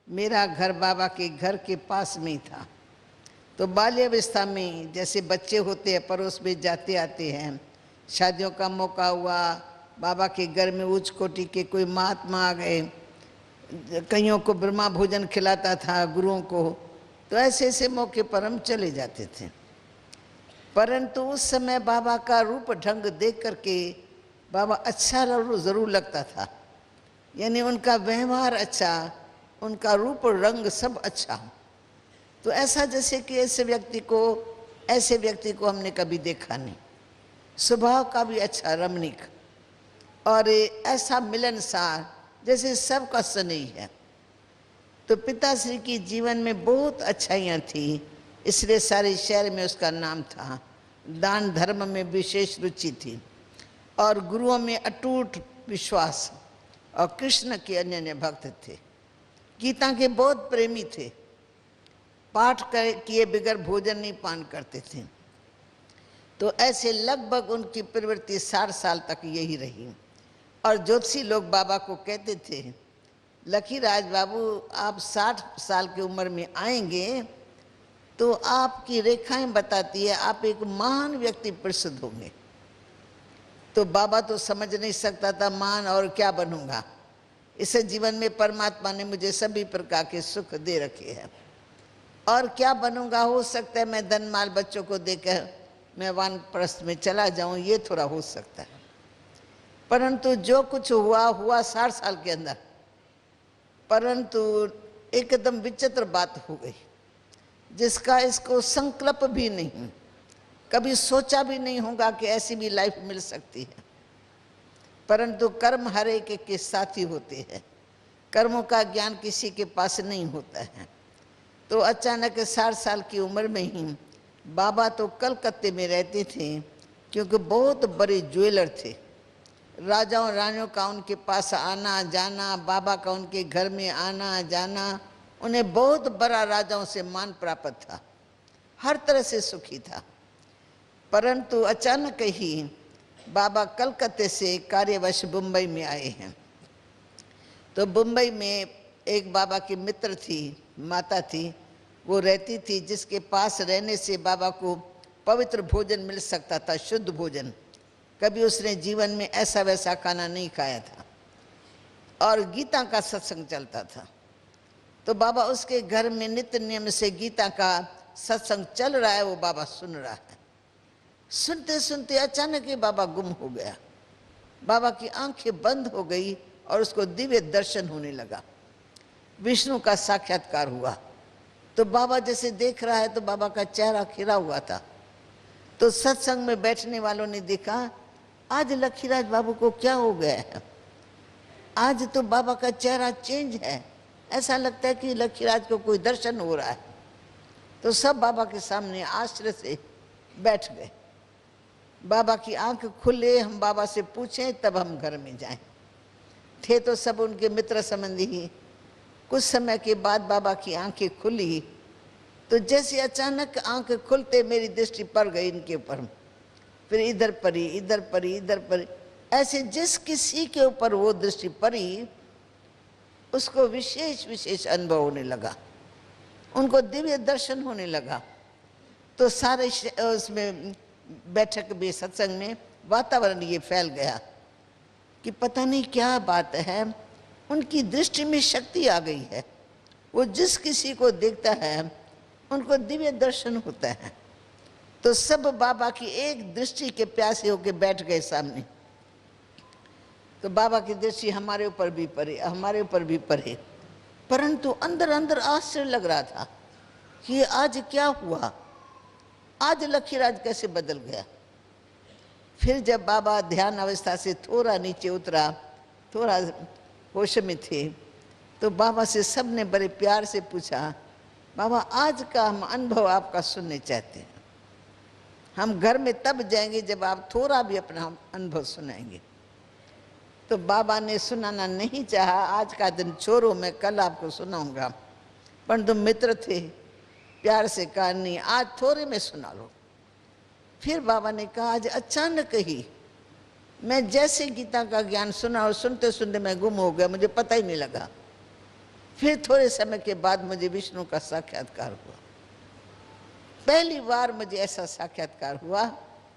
मेरा घर बाबा के घर के पास में ही था। तो बाल्यावस्था में जैसे बच्चे होते हैं पड़ोस में जाते आते हैं, शादियों का मौका हुआ, बाबा के घर में उच्च कोटि के कोई महात्मा आ गए, कईयों को ब्रह्मा भोजन खिलाता था, गुरुओं को, तो ऐसे ऐसे मौके पर हम चले जाते थे। परंतु उस समय बाबा का रूप ढंग देख करके बाबा अच्छा ज़रूर लगता था, यानी उनका व्यवहार अच्छा, उनका रूप रंग सब अच्छा। तो ऐसा जैसे कि ऐसे व्यक्ति को हमने कभी देखा नहीं। स्वभाव का भी अच्छा, रमणीक, और ऐसा मिलनसार जैसे सबका स्नेही है। तो पिताश्री की जीवन में बहुत अच्छाइयाँ थी, इसलिए सारे शहर में उसका नाम था। दान धर्म में विशेष रुचि थी और गुरुओं में अटूट विश्वास, और कृष्ण के अनन्य भक्त थे। गीता के बहुत प्रेमी थे, पाठ किए बगैर भोजन नहीं पान करते थे। तो ऐसे लगभग उनकी प्रवृत्ति 60 साल तक यही रही। और ज्योतिषी लोग बाबा को कहते थे, लखीराज बाबू आप 60 साल की उम्र में आएंगे तो आपकी रेखाएं बताती है आप एक महान व्यक्ति प्रसिद्ध होंगे। तो बाबा तो समझ नहीं सकता था महान और क्या बनूंगा। इस जीवन में परमात्मा ने मुझे सभी प्रकार के सुख दे रखे हैं, और क्या बनूंगा, हो सकता है मैं धन माल बच्चों को देकर मैं वानप्रस्थ में चला जाऊं, ये थोड़ा हो सकता है। परंतु जो कुछ हुआ 60 साल के अंदर। परंतु एकदम विचित्र बात हो गई, जिसका इसको संकल्प भी नहीं, कभी सोचा भी नहीं होगा कि ऐसी भी लाइफ मिल सकती है। परंतु कर्म हर एक के साथ ही होते हैं, कर्मों का ज्ञान किसी के पास नहीं होता है। तो अचानक 60 साल की उम्र में ही बाबा तो कलकत्ते में रहते थे, क्योंकि बहुत बड़े ज्वेलर थे। राजाओं रानियों का उनके पास आना जाना, बाबा का उनके घर में आना जाना, उन्हें बहुत बड़ा राजाओं से मान प्राप्त था, हर तरह से सुखी था। परंतु अचानक ही बाबा कलकत्ते से कार्यवश मुंबई में आए हैं। तो मुंबई में एक बाबा की मित्र थी, माता थी, वो रहती थी, जिसके पास रहने से बाबा को पवित्र भोजन मिल सकता था, शुद्ध भोजन। कभी उसने जीवन में ऐसा वैसा खाना नहीं खाया था, और गीता का सत्संग चलता था। तो बाबा उसके घर में नित्य नियम से गीता का सत्संग चल रहा है, वो बाबा सुन रहा है। सुनते सुनते अचानक ही बाबा गुम हो गया। बाबा की आंखें बंद हो गई और उसको दिव्य दर्शन होने लगा, विष्णु का साक्षात्कार हुआ। तो बाबा जैसे देख रहा है तो बाबा का चेहरा खिला हुआ था। तो सत्संग में बैठने वालों ने देखा, आज लखीराज बाबू को क्या हो गया है, आज तो बाबा का चेहरा चेंज है, ऐसा लगता है कि लखीराज को कोई दर्शन हो रहा है। तो सब बाबा के सामने आश्चर्य से बैठ गए। बाबा की आंख खुले, हम बाबा से पूछें तब हम घर में जाएं। थे तो सब उनके मित्र संबंधी ही। कुछ समय के बाद बाबा की आंखें खुली, तो जैसे अचानक आंख खुलते मेरी दृष्टि पड़ गई इनके ऊपर, फिर इधर पड़ी, इधर पड़ी, इधर पड़ी, ऐसे जिस किसी के ऊपर वो दृष्टि पड़ी उसको विशेष विशेष अनुभव होने लगा, उनको दिव्य दर्शन होने लगा। तो सारे उसमें बैठक में, सत्संग में वातावरण ये फैल गया कि पता नहीं क्या बात है, उनकी दृष्टि में शक्ति आ गई है, वो जिस किसी को देखता है उनको दिव्य दर्शन होता है। तो सब बाबा की एक दृष्टि के प्यासे होकर बैठ गए सामने। तो बाबा की दृष्टि हमारे ऊपर भी पड़े, हमारे ऊपर भी पड़े, परंतु अंदर अंदर आश्चर्य लग रहा था कि आज क्या हुआ, आज लखीराज कैसे बदल गया। फिर जब बाबा ध्यान अवस्था से थोड़ा नीचे उतरा, थोड़ा होश में थे, तो बाबा से सब ने बड़े प्यार से पूछा, बाबा आज का हम अनुभव आपका सुनने चाहते हैं, हम घर में तब जाएंगे जब आप थोड़ा भी अपना अनुभव सुनाएंगे। तो बाबा ने सुनाना नहीं चाहा, आज का दिन छोड़ो, मैं कल आपको सुनाऊंगा। परंतु मित्र थे, प्यार से कहा नहीं, आज थोड़े में सुना लो। फिर बाबा ने कहा, आज अचानक ही मैं जैसे गीता का ज्ञान सुना और सुनते सुनते मैं गुम हो गया, मुझे पता ही नहीं लगा। फिर थोड़े समय के बाद मुझे विष्णु का साक्षात्कार हुआ। पहली बार मुझे ऐसा साक्षात्कार हुआ,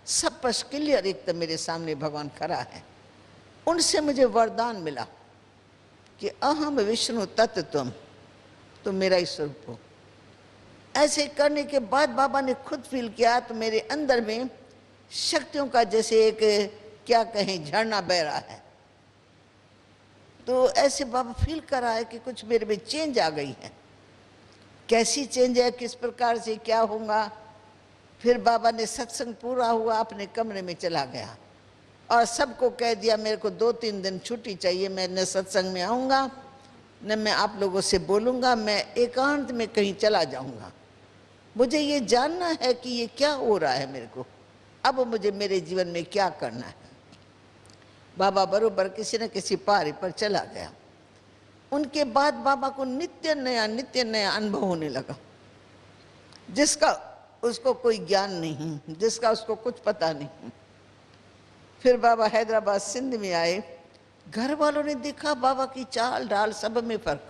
सब स्पष्ट क्लियर, एक तो मेरे सामने भगवान खड़ा है। उनसे मुझे वरदान मिला कि अहम विष्णु तत्व तुम मेरा ही स्वरूप हो। ऐसे करने के बाद बाबा ने खुद फील किया तो मेरे अंदर में शक्तियों का जैसे एक क्या कहें झरना बह रहा है। तो ऐसे बाबा फील कर रहा है कि कुछ मेरे में चेंज आ गई है। कैसी चेंज है, किस प्रकार से क्या होगा। फिर बाबा ने सत्संग पूरा हुआ, अपने कमरे में चला गया और सबको कह दिया मेरे को 2-3 दिन छुट्टी चाहिए, मैं न सत्संग में आऊँगा न मैं आप लोगों से बोलूँगा, मैं एकांत में कहीं चला जाऊँगा। मुझे ये जानना है कि ये क्या हो रहा है मेरे को, अब मुझे मेरे जीवन में क्या करना है। बाबा बरोबर किसी न किसी पहाड़ी पर चला गया। उनके बाद बाबा को नित्य नया अनुभव होने लगा, जिसका उसको कोई ज्ञान नहीं, जिसका उसको कुछ पता नहीं। फिर बाबा हैदराबाद सिंध में आए। घर वालों ने देखा बाबा की चाल ढाल सब में फर्क।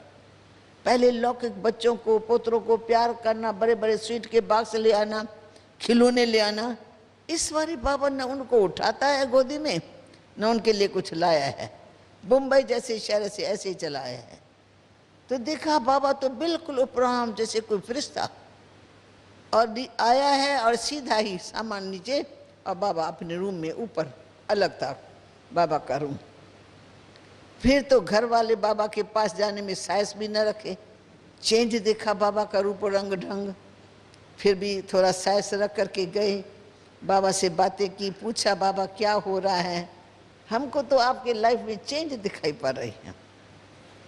पहले लौकिक बच्चों को, पोतरों को प्यार करना, बड़े बड़े स्वीट के बाग से ले आना, खिलौने ले आना। इस बारी बाबा ने उनको उठाता है गोदी में, न उनके लिए कुछ लाया है। मुंबई जैसे शहर से ऐसे ही चला आया है। तो देखा बाबा तो बिल्कुल उपराम जैसे कोई फरिश्ता और आया है और सीधा ही सामान नीचे, और बाबा अपने रूम में ऊपर अलग था बाबा का रूम। फिर तो घर वाले बाबा के पास जाने में साहस भी न रखे। चेंज देखा बाबा का रूप रंग ढंग, फिर भी थोड़ा साहस रख करके गए, बाबा से बातें की, पूछा बाबा क्या हो रहा है, हमको तो आपके लाइफ में चेंज दिखाई पड़ रही है,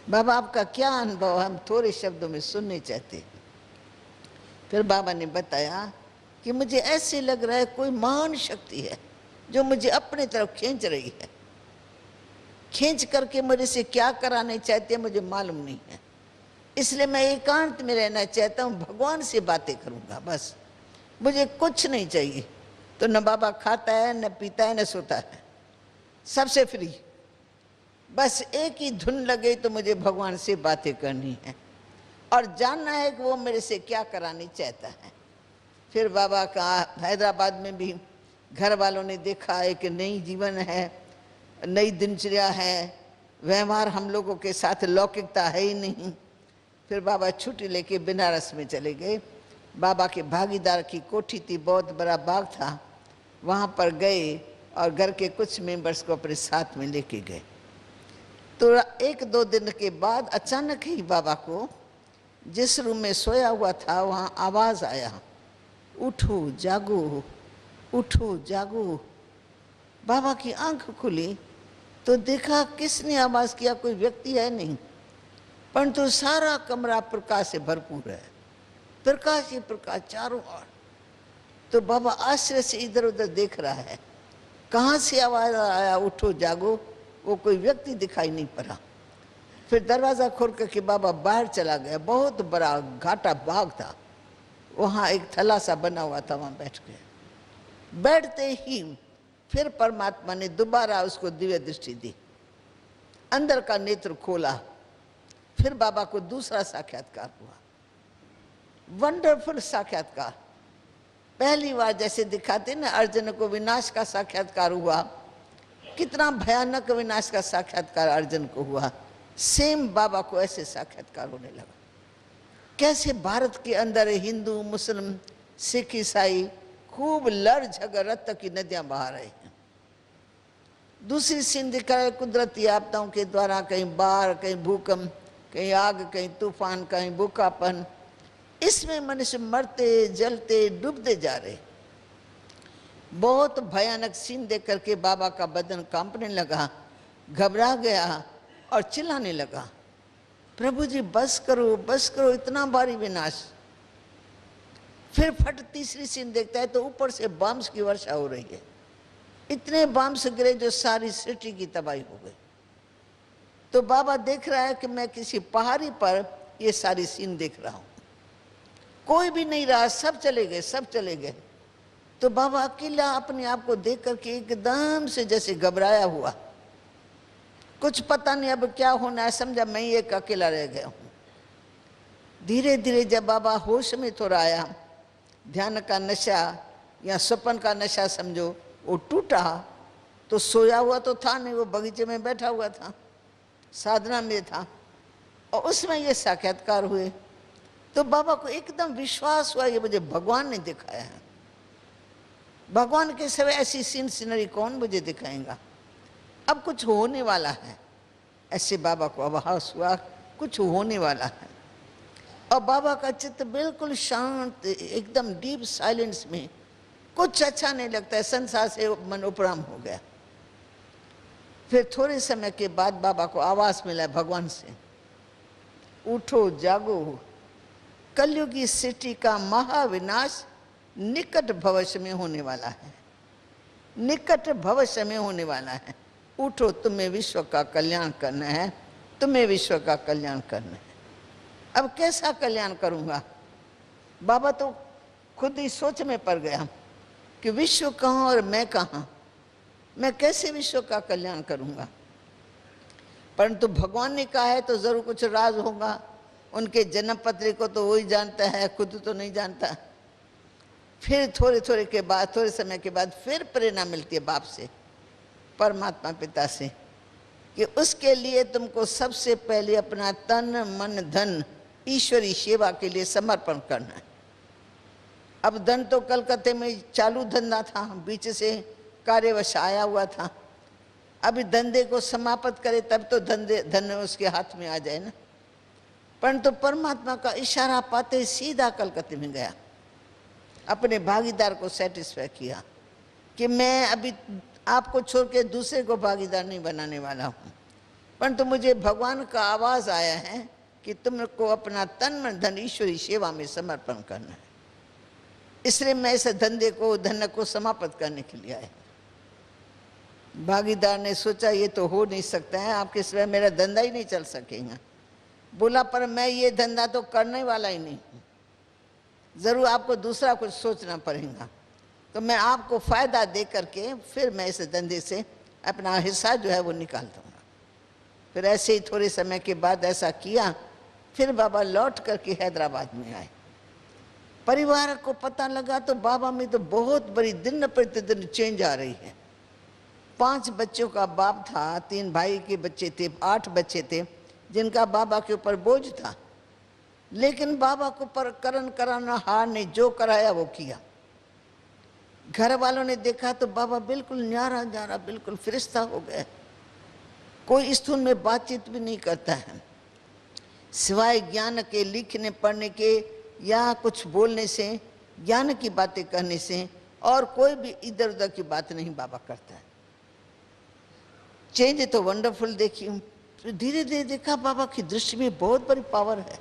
बाबा आपका क्या अनुभव, हम थोड़े शब्दों में सुनने चाहते हैं। फिर बाबा ने बताया कि मुझे ऐसे लग रहा है कोई महान शक्ति है जो मुझे अपने तरफ खींच रही है। खींच करके मुझे से क्या कराने चाहते हैं मुझे मालूम नहीं है, इसलिए मैं एकांत में रहना चाहता हूँ, भगवान से बातें करूँगा, बस मुझे कुछ नहीं चाहिए। तो न बाबा खाता है, न पीता है, न सोता है, सबसे फ्री। बस एक ही धुन लगे तो मुझे भगवान से बातें करनी है और जानना है कि वो मेरे से क्या करानी चाहता है। फिर बाबा का हैदराबाद में भी घर वालों ने देखा एक नई जीवन है, नई दिनचर्या है, व्यवहार हम लोगों के साथ लौकिकता है ही नहीं। फिर बाबा छुट्टी लेके बनारस में चले गए। बाबा के भागीदार की कोठी थी, बहुत बड़ा बाग था, वहाँ पर गए और घर के कुछ मेंबर्स को अपने साथ में लेके गए। तो 1-2 दिन के बाद अचानक ही बाबा को जिस रूम में सोया हुआ था वहाँ आवाज़ आया, उठो जागो, उठो जागो। बाबा की आंख खुली तो देखा किसने आवाज़ किया, कोई व्यक्ति है नहीं, परंतु सारा कमरा प्रकाश से भरपूर है, प्रकाश ही प्रकाश चारों ओर। तो बाबा आश्चर्य से इधर उधर देख रहा है, कहाँ से आवाज़ आया उठो जागो, वो कोई व्यक्ति दिखाई नहीं पड़ा। फिर दरवाज़ा खोल करके बाबा बाहर चला गया। बहुत बड़ा घाटा बाग था, वहाँ एक थला सा बना हुआ था, वहाँ बैठ गए। बैठते ही फिर परमात्मा ने दोबारा उसको दिव्य दृष्टि दी, अंदर का नेत्र खोला। फिर बाबा को दूसरा साक्षात्कार हुआ, वंडरफुल साक्षात्कार। पहली बार जैसे दिखाते ना अर्जुन को विनाश का साक्षात्कार हुआ, कितना भयानक विनाश का साक्षात्कार अर्जुन को हुआ, सेम बाबा को ऐसे साक्षात्कार होने लगा। कैसे भारत के अंदर हिंदू, मुस्लिम, सिख, ईसाई खूब लड़ झगड़ रक्त की नदियां बहा रहे हैं। दूसरी सीन दिखा है कुदरती आपदाओं के द्वारा, कहीं बाढ़, कहीं भूकंप, कहीं आग, कहीं तूफान, कहीं भूखापन। इसमें मनुष्य मरते जलते डूबते जा रहे। बहुत भयानक सीन देख करके बाबा का बदन कांपने लगा, घबरा गया और चिल्लाने लगा, प्रभु जी बस करो, इतना भारी विनाश। फिर फट तीसरी सीन देखता है तो ऊपर से बम्स की वर्षा हो रही है, इतने बम्स गिरे जो सारी सिटी की तबाही हो गई। तो बाबा देख रहा है कि मैं किसी पहाड़ी पर ये सारी सीन देख रहा हूँ, कोई भी नहीं रहा, सब चले गए, सब चले गए। तो बाबा अकेला अपने आप को देख करके एकदम से जैसे घबराया हुआ, कुछ पता नहीं अब क्या होना है, समझा मैं ही एक अकेला रह गया हूँ। धीरे धीरे जब बाबा होश में थोड़ा आया, ध्यान का नशा या स्वप्न का नशा समझो वो टूटा, तो सोया हुआ तो था नहीं, वो बगीचे में बैठा हुआ था, साधना में था, और उसमें ये साक्षात्कार हुए। तो बाबा को एकदम विश्वास हुआ ये मुझे भगवान ने दिखाया है। भगवान के सिवाय ऐसी सीन सीनरी कौन मुझे दिखाएगा, अब कुछ होने वाला है। ऐसे बाबा को आभास हुआ कुछ होने वाला है। और बाबा का चित्त बिल्कुल शांत, एकदम डीप साइलेंस में, कुछ अच्छा नहीं लगता है, संसार से मन उपराम हो गया। फिर थोड़े समय के बाद बाबा को आवाज मिला भगवान से, उठो जागो, कलयुगी सृष्टि का महाविनाश निकट भविष्य में होने वाला है, निकट भविष्य में होने वाला है। उठो, तुम्हें विश्व का कल्याण करना है, तुम्हें विश्व का कल्याण करना है। अब कैसा कल्याण करूंगा? बाबा तो खुद ही सोच में पड़ गया कि विश्व कहाँ और मैं कहाँ, मैं कैसे विश्व का कल्याण करूंगा? परंतु भगवान ने कहा है तो जरूर कुछ राज होगा। उनके जन्म पत्री को तो वही जानता है, खुद तो नहीं जानता। फिर थोड़े समय के बाद फिर प्रेरणा मिलती है बाप से, परमात्मा पिता से, कि उसके लिए तुमको सबसे पहले अपना तन मन धन ईश्वरी सेवा के लिए समर्पण करना है। अब धन तो कलकत्ते में चालू धंधा था, बीच से कार्यवश आया हुआ था। अभी धंधे को समाप्त करे तब तो धन उसके हाथ में आ जाए ना। परंतु परमात्मा का इशारा पाते सीधा कलकत्ते में गया, अपने भागीदार को सेटिस्फाई किया कि मैं अभी आपको छोड़ के दूसरे को भागीदार नहीं बनाने वाला हूँ। परंतु मुझे भगवान का आवाज आया है कि तुमको अपना तन मन धन ईश्वरी सेवा में समर्पण करना है, इसलिए मैं इस धंधे को धन को समाप्त करने के लिए आया। भागीदार ने सोचा ये तो हो नहीं सकता है, आपके सिवाय मेरा धंधा ही नहीं चल सकेगा। बोला पर मैं ये धंधा तो करने वाला ही नहीं, जरूर आपको दूसरा कुछ सोचना पड़ेगा, तो मैं आपको फायदा दे करके फिर मैं इस धंधे से अपना हिस्सा जो है वो निकाल दूंगा। फिर ऐसे ही थोड़े समय के बाद ऐसा किया। फिर बाबा लौट करके हैदराबाद में आए। परिवार को पता लगा तो बाबा में तो बहुत बड़ी दिन प्रतिदिन चेंज आ रही है। 5 बच्चों का बाप था, 3 भाई के बच्चे थे, 8 बच्चे थे जिनका बाबा के ऊपर बोझ था। लेकिन बाबा को पर करन कराना हार नहीं, जो कराया वो किया। घर वालों ने देखा तो बाबा बिल्कुल न्यारा न्यारा, बिल्कुल फरिश्ता हो गए। कोई स्थूल में बातचीत भी नहीं करता है, सिवाय ज्ञान के, लिखने पढ़ने के या कुछ बोलने से, ज्ञान की बातें करने से, और कोई भी इधर उधर की बात नहीं बाबा करता है। चेंज तो वंडरफुल देखी। तो धीरे धीरे देखा बाबा की दृष्टि में बहुत बड़ी पावर है।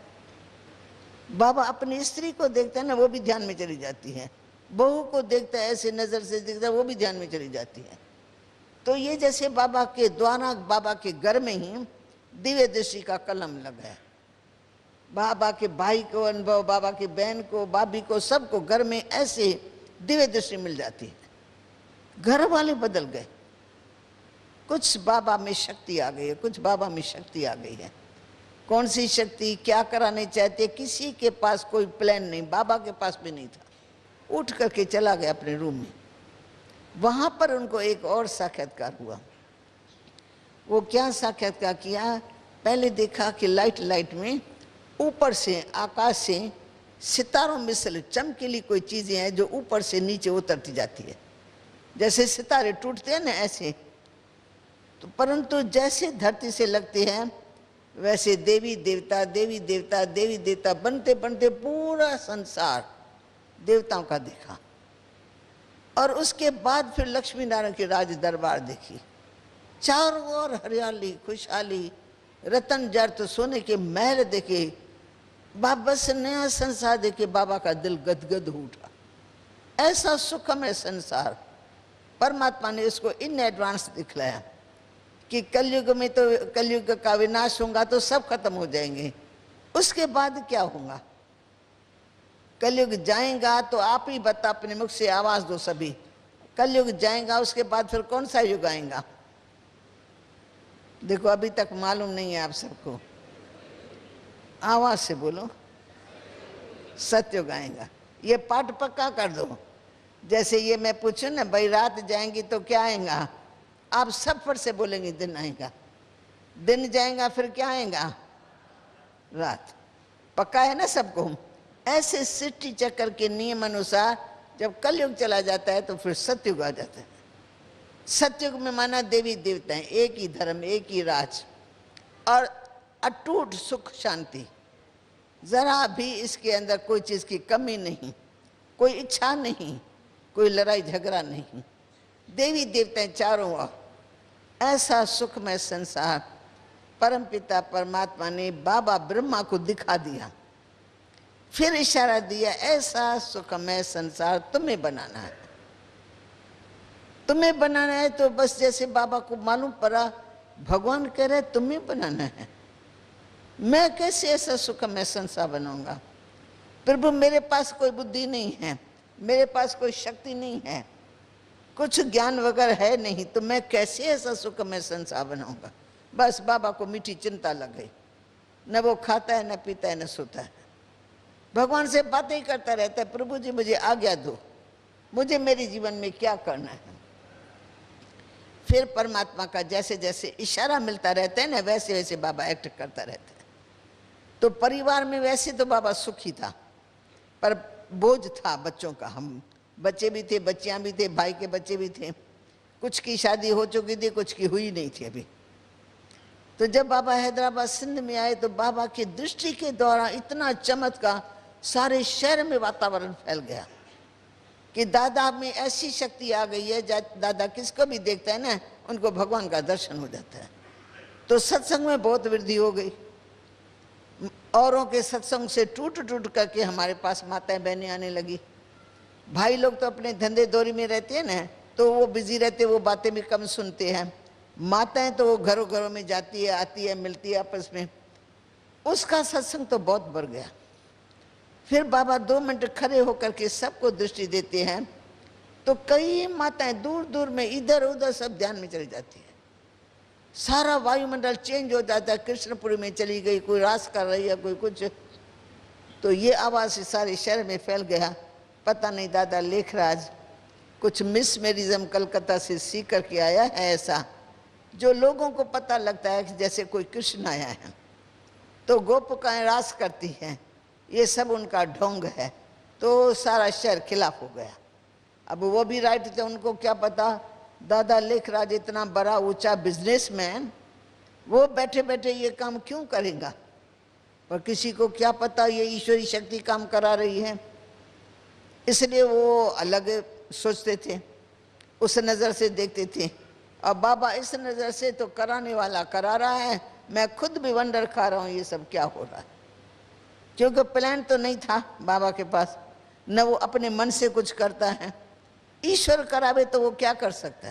बाबा अपनी स्त्री को देखता है ना, वो भी ध्यान में चली जाती है। बहू को देखता है, ऐसे नजर से देखता है, वो भी ध्यान में चली जाती है। तो ये जैसे बाबा के द्वारा, बाबा के घर में ही दिव्य दृष्टि का कलम लगा है। बाबा के भाई को अनुभव, बाबा की बहन को, भाभी को, सबको घर में ऐसे दिव्य दृष्टि मिल जाती है। घर वाले बदल गए। कुछ बाबा में शक्ति आ गई है, कुछ बाबा में शक्ति आ गई है। कौन सी शक्ति, क्या कराने चाहते, किसी के पास कोई प्लान नहीं, बाबा के पास भी नहीं था। उठ करके चला गया अपने रूम में। वहां पर उनको एक और साक्षात्कार हुआ। वो क्या साक्षात्कार किया? पहले देखा कि लाइट में ऊपर से, आकाश से सितारों में से चमकीली कोई चीजें हैं जो ऊपर से नीचे उतरती जाती है, जैसे सितारे टूटते हैं ना ऐसे। तो परंतु जैसे धरती से लगते हैं वैसे देवी देवता, देवी देवता, देवी देवता बनते बनते पूरा संसार देवताओं का देखा। और उसके बाद फिर लक्ष्मी नारायण की राज दरबार देखी। चारों ओर हरियाली, खुशहाली, रतन जड़त सोने के महल देखे। बाबा से नया संसार देखे बाबा का दिल गदगद हो उठा। ऐसा सुखमय संसार परमात्मा ने इसको इन एडवांस दिखलाया कि कलयुग में तो, कलयुग का विनाश होगा तो सब खत्म हो जाएंगे, उसके बाद क्या होगा? कलयुग जाएगा तो आप ही बता, अपने मुख से आवाज दो सभी, कलयुग जाएगा उसके बाद फिर कौन सा युग आएगा? देखो अभी तक मालूम नहीं है आप सबको, आवाज से बोलो, सतयुग आएगा। ये पाठ पक्का कर दो। जैसे ये मैं पूछूं ना भाई रात जाएंगी तो क्या आएगा, आप सब फट से बोलेंगे दिन आएगा। दिन जाएगा फिर क्या आएगा? रात। पक्का है ना सबको? ऐसे सृष्टि चक्र के नियम अनुसार जब कलयुग चला जाता है तो फिर सतयुग आ जाता है। सतयुग में माना देवी देवता है, एक ही धर्म, एक ही राज और अटूट सुख शांति। जरा भी इसके अंदर कोई चीज की कमी नहीं, कोई इच्छा नहीं, कोई लड़ाई झगड़ा नहीं। देवी देवता चारों ओर, ऐसा सुखमय संसार परमपिता परमात्मा ने बाबा ब्रह्मा को दिखा दिया। फिर इशारा दिया, ऐसा सुखमय संसार तुम्हें बनाना है। तुम्हें बनाना है तो बस जैसे बाबा को मालूम पड़ा, भगवान कह रहे तुम्हें बनाना है। मैं कैसे ऐसा सुखमय संसार बनाऊंगा? प्रभु मेरे पास कोई बुद्धि नहीं है, मेरे पास कोई शक्ति नहीं है, कुछ ज्ञान वगैरह है नहीं, तो मैं कैसे ऐसा सुखमय संसार बनाऊंगा? बस बाबा को मीठी चिंता लग गई। न वो खाता है, न पीता है, न सोता है, भगवान से बातें ही करता रहता है, प्रभु जी मुझे आज्ञा दो, मुझे मेरे जीवन में क्या करना है। फिर परमात्मा का जैसे जैसे इशारा मिलता रहता है ना, वैसे वैसे बाबा एक्ट करता रहता है। तो परिवार में वैसे तो बाबा सुखी था, पर बोझ था बच्चों का। हम बच्चे भी थे, बच्चियां भी थे, भाई के बच्चे भी थे, कुछ की शादी हो चुकी थी, कुछ की हुई नहीं थी अभी। तो जब बाबा हैदराबाद सिंध में आए तो बाबा की दृष्टि के द्वारा इतना चमत्कार सारे शहर में वातावरण फैल गया कि दादा में ऐसी शक्ति आ गई है, दादा किसको भी देखता है ना उनको भगवान का दर्शन हो जाता है। तो सत्संग में बहुत वृद्धि हो गई। औरों के सत्संग से टूट टूट करके हमारे पास माताएं बहनें आने लगी। भाई लोग तो अपने धंधे दौरी में रहते हैं ना, तो वो बिजी रहते, वो बातें भी कम सुनते हैं। माताएं तो वो घरों घरों में जाती है, आती है, मिलती है आपस में। उसका सत्संग तो बहुत बढ़ गया। फिर बाबा 2 मिनट खड़े होकर के सबको दृष्टि देते हैं तो कई माताएं दूर दूर में इधर उधर सब ध्यान में चली जाती है। सारा वायुमंडल चेंज हो जाता है। कृष्णपुरी में चली गई, कोई रास कर रही है, कोई कुछ। तो ये आवाज सारे शहर में फैल गया। पता नहीं दादा लेखराज कुछ मिस मेरिज्म कलकत्ता से सीख करके आया है ऐसा, जो लोगों को पता लगता है कि जैसे कोई कृष्ण आया है। तो गोपिकाएं रास करती हैं, ये सब उनका ढोंग है। तो सारा शहर खिलाफ हो गया। अब वो भी राइट थे, उनको क्या पता दादा लेखराज इतना बड़ा ऊंचा बिजनेसमैन, वो बैठे बैठे ये काम क्यों करेगा? पर किसी को क्या पता ये ईश्वरी शक्ति काम करा रही है, इसलिए वो अलग सोचते थे, उस नज़र से देखते थे। अब बाबा इस नज़र से तो कराने वाला करा रहा है, मैं खुद भी वंडर खा रहा हूँ ये सब क्या हो रहा है। क्योंकि प्लान तो नहीं था बाबा के पास, न वो अपने मन से कुछ करता है। ईश्वर करावे तो वो क्या कर सकता है।